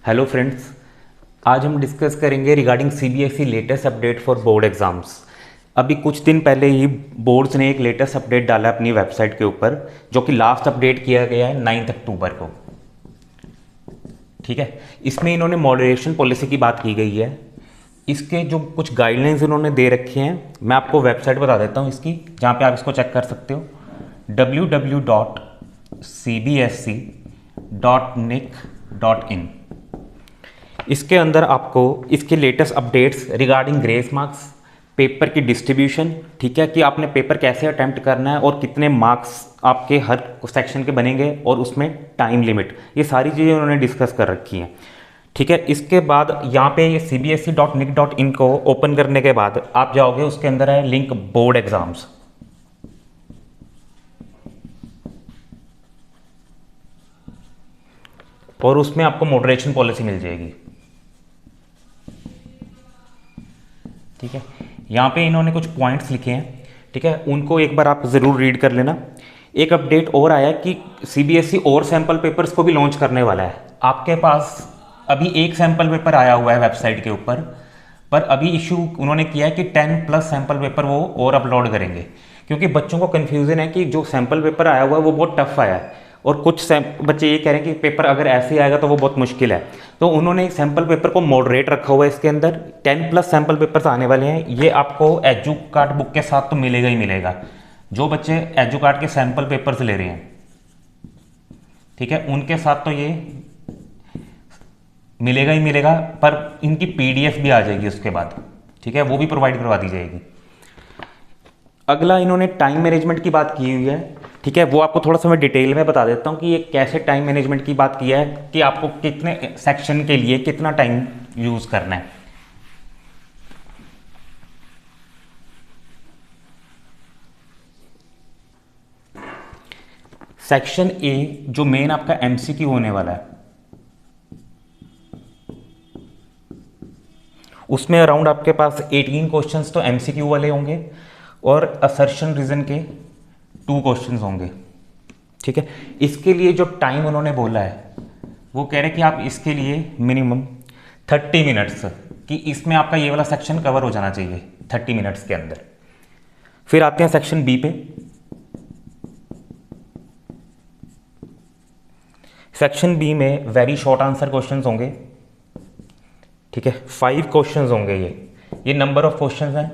Hello friends, आज हम discuss करेंगे regarding CBSE latest update for board exams. अभी कुछ दिन पहले ही बोर्ड्स ने एक लेटेस्ट अपडेट डाला अपनी वेबसाइट के ऊपर, जो कि लास्ट अपडेट किया गया है 9 अक्टूबर को। ठीक है, इसमें इन्होंने मॉडरेशन पॉलिसी की बात की गई है। इसके जो कुछ गाइडलाइंस इन्होंने दे रखे हैं, मैं आपको वेबसाइट बता देता हूँ इसकी, जहाँ पे आप इसको चेक कर सकते हो www.cbsc.nic.in। इसके अंदर आपको इसके latest updates regarding grace marks, paper की डिस्ट्रीब्यूशन, ठीक है, कि आपने पेपर कैसे अटेम्प्ट करना है और कितने मार्क्स आपके हर सेक्शन के बनेंगे और उसमें टाइम लिमिट, ये सारी चीज़ें उन्होंने डिस्कस कर रखी हैं। ठीक है, इसके बाद यहाँ पे ये cbsc.nic.in को ओपन करने के बाद आप जाओगे, उसके अंदर है लिंक बोर्ड एग्जाम्स। और उसमें आपको मॉडरेशन पॉलिसी मिल जाएगी। ठीक है, यहाँ पे इन्होंने कुछ पॉइंट्स लिखे हैं, ठीक है, उनको एक बार आप ज़रूर रीड कर लेना। एक अपडेट और आया कि सीबीएसई और सैम्पल पेपर्स को भी लॉन्च करने वाला है। आपके पास अभी एक सैम्पल पेपर आया हुआ है वेबसाइट के ऊपर, पर अभी इशू उन्होंने किया है कि 10+ सैम्पल पेपर वो और अपलोड करेंगे, क्योंकि बच्चों को कन्फ्यूज़न है कि जो सैम्पल पेपर आया हुआ है वो बहुत टफ आया है, और कुछ बच्चे ये कह रहे हैं कि पेपर अगर ऐसे आएगा तो वो बहुत मुश्किल है। तो उन्होंने सैम्पल पेपर को मॉडरेट रखा हुआ है। इसके अंदर 10+ सैम्पल पेपर्स आने वाले हैं। ये आपको एजू कार्ड बुक के साथ तो मिलेगा ही मिलेगा। जो बच्चे एजू कार्ड के सैम्पल पेपर्स ले रहे हैं, ठीक है, उनके साथ तो ये मिलेगा ही मिलेगा, पर इनकी पीडीएफ भी आ जाएगी उसके बाद, ठीक है, वो भी प्रोवाइड करवा दी जाएगी। अगला इन्होंने टाइम मैनेजमेंट की बात की हुई है, ठीक है, वो आपको थोड़ा सा मैं डिटेल में बता देता हूँ कि ये कैसे टाइम मैनेजमेंट की बात किया है, कि आपको कितने सेक्शन के लिए कितना टाइम यूज़ करना है। सेक्शन ए जो मेन आपका एमसीक्यू होने वाला है, उसमें अराउंड आपके पास 18 क्वेश्चंस तो एमसीक्यू वाले होंगे और असर्शन रीजन के 2 क्वेश्चंस होंगे। ठीक है, इसके लिए जो टाइम उन्होंने बोला है, वो कह रहे हैं कि आप इसके लिए मिनिमम 30 मिनट्स, कि इसमें आपका ये वाला सेक्शन कवर हो जाना चाहिए 30 मिनट्स के अंदर। फिर आते हैं सेक्शन बी पे। सेक्शन बी में वेरी शॉर्ट आंसर क्वेश्चंस होंगे, ठीक है, 5 क्वेश्चंस होंगे। ये नंबर ऑफ क्वेश्चंस हैं,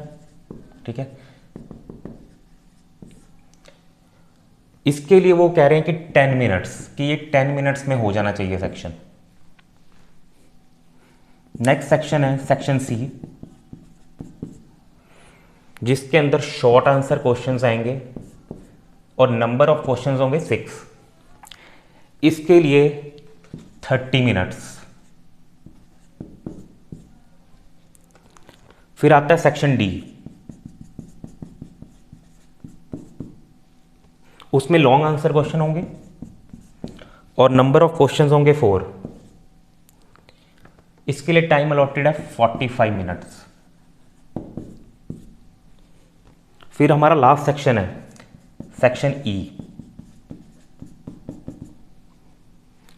ठीक है। इसके लिए वो कह रहे हैं कि 10 मिनट्स, कि ये 10 मिनट्स में हो जाना चाहिए सेक्शन। नेक्स्ट सेक्शन है सेक्शन सी, जिसके अंदर शॉर्ट आंसर क्वेश्चंस आएंगे और नंबर ऑफ क्वेश्चंस होंगे 6। इसके लिए 30 मिनट्स। फिर आता है सेक्शन डी, उसमें लॉन्ग आंसर क्वेश्चन होंगे और नंबर ऑफ क्वेश्चंस होंगे 4। इसके लिए टाइम अलॉटेड है 45 मिनट्स। फिर हमारा लास्ट सेक्शन है सेक्शन ई,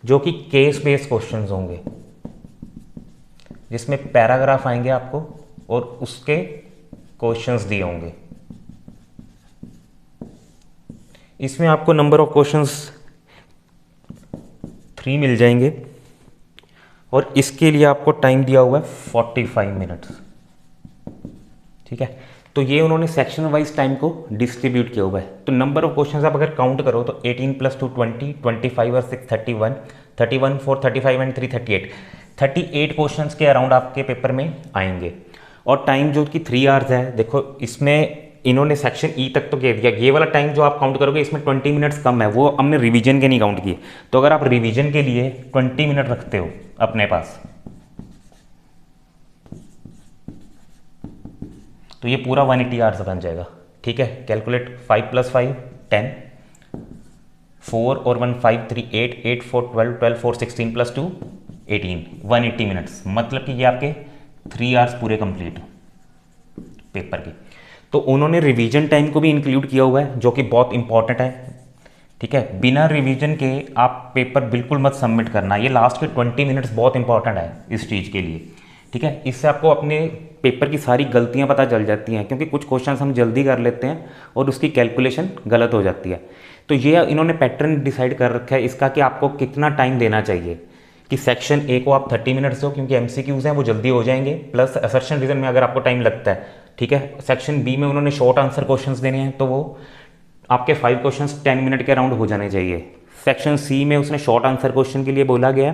जो कि केस बेस्ड क्वेश्चंस होंगे, जिसमें पैराग्राफ आएंगे आपको और उसके क्वेश्चंस दिए होंगे। इसमें आपको नंबर ऑफ क्वेश्चंस 3 मिल जाएंगे और इसके लिए आपको टाइम दिया हुआ है 45 मिनट्स। ठीक है, तो ये उन्होंने सेक्शन वाइज टाइम को डिस्ट्रीब्यूट किया हुआ है। तो नंबर ऑफ क्वेश्चंस आप अगर काउंट करो तो 18 + 2 20, 25 और 6 31, 31 4 35 एंड 3 38 क्वेश्चंस के अराउंड आपके पेपर में आएंगे। और टाइम जो कि 3 आवर्स है, देखो इसमें इन्होंने सेक्शन ई तक तो कह दिया। ये वाला टाइम जो आप काउंट करोगे, इसमें 20 मिनट्स कम है, वो हमने रिवीजन के नहीं काउंट किए। तो अगर आप रिवीजन के लिए 20 मिनट रखते हो अपने पास, तो ये पूरा 180 आवर्स बन जाएगा। ठीक है, कैलकुलेट 5 + 5 10, 4 और 1 5 3 8 8 4 12 12 4 16 + 2 18, 180 मिनट्स। मतलब कि ये आपके 3 आवर्स पूरे कंप्लीट पेपर के। तो उन्होंने रिवीजन टाइम को भी इंक्लूड किया हुआ है, जो कि बहुत इंपॉर्टेंट है। ठीक है, बिना रिवीजन के आप पेपर बिल्कुल मत सबमिट करना। ये लास्ट के 20 मिनट्स बहुत इंपॉर्टेंट है इस चीज़ के लिए। ठीक है, इससे आपको अपने पेपर की सारी गलतियां पता चल जाती हैं, क्योंकि कुछ क्वेश्चंस हम जल्दी कर लेते हैं और उसकी कैलकुलेशन गलत हो जाती है। तो ये इन्होंने पैटर्न डिसाइड कर रखा है इसका कि आपको कितना टाइम देना चाहिए, कि सेक्शन ए को आप 30 मिनट्स दो क्योंकि एमसीक्यूज हैं वो जल्दी हो जाएंगे, प्लस असर्शन रीजन में अगर आपको टाइम लगता है। ठीक है, सेक्शन बी में उन्होंने शॉर्ट आंसर क्वेश्चंस देने हैं, तो वो आपके 5 क्वेश्चंस 10 मिनट के अराउंड हो जाने चाहिए। सेक्शन सी में उसने शॉर्ट आंसर क्वेश्चन के लिए बोला गया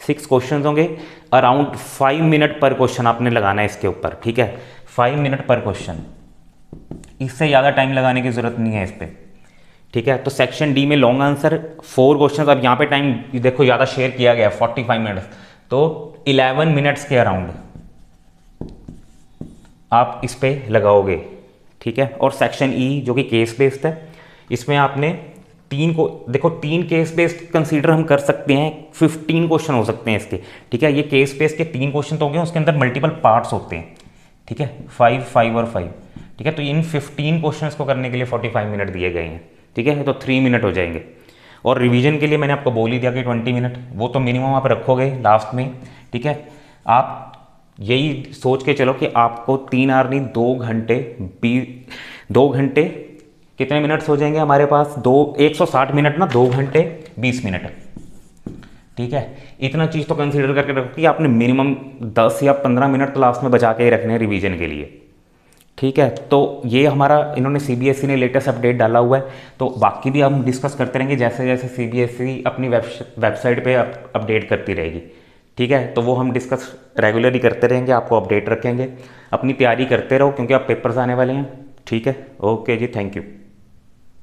6 क्वेश्चन होंगे, अराउंड 5 मिनट पर क्वेश्चन आपने लगाना है इसके ऊपर। ठीक है, 5 मिनट पर क्वेश्चन, इससे ज़्यादा टाइम लगाने की ज़रूरत नहीं है इस पर। ठीक है, तो सेक्शन डी में लॉन्ग आंसर 4 क्वेश्चन, अब यहाँ पे टाइम देखो ज़्यादा शेयर किया गया 45 मिनट्स, तो 11 मिनट्स के अराउंड आप इस पे लगाओगे। ठीक है, और सेक्शन ई जो कि केस बेस्ड है, इसमें आपने 3 को देखो 3 केस बेस्ड कंसीडर हम कर सकते हैं, 15 क्वेश्चन हो सकते हैं इसके। ठीक है, ये केस बेस्ड के 3 क्वेश्चन तो हो गए, उसके अंदर मल्टीपल पार्ट्स होते हैं। ठीक है, 5, 5 और 5। ठीक है, तो इन 15 क्वेश्चंस को करने के लिए 45 मिनट दिए गए हैं। ठीक है, तो 3 मिनट हो जाएंगे। और रिवीजन के लिए मैंने आपको बोल ही दिया कि 20 मिनट, वो तो मिनिमम आप रखोगे लास्ट में। ठीक है, आप यही सोच के चलो कि आपको 3 आवर नहीं 2 घंटे 2 घंटे कितने मिनट्स हो जाएंगे हमारे पास, 160 मिनट ना, 2 घंटे 20 मिनट। ठीक है, इतना चीज़ तो कंसीडर करके रखो कि आपने मिनिमम 10 या 15 मिनट तो लास्ट में बचा के ही रखने हैं रिवीजन के लिए। ठीक है, तो ये हमारा इन्होंने सीबीएसई ने लेटेस्ट अपडेट डाला हुआ है, तो बाकी भी हम डिस्कस करते रहेंगे जैसे जैसे सीबीएसई अपनी वेबसाइट पे अपडेट करती रहेगी। ठीक है, तो वो हम डिस्कस रेगुलरली करते रहेंगे, आपको अपडेट रखेंगे। अपनी तैयारी करते रहो क्योंकि आप पेपर्स आने वाले हैं। ठीक है, ओके जी, थैंक यू।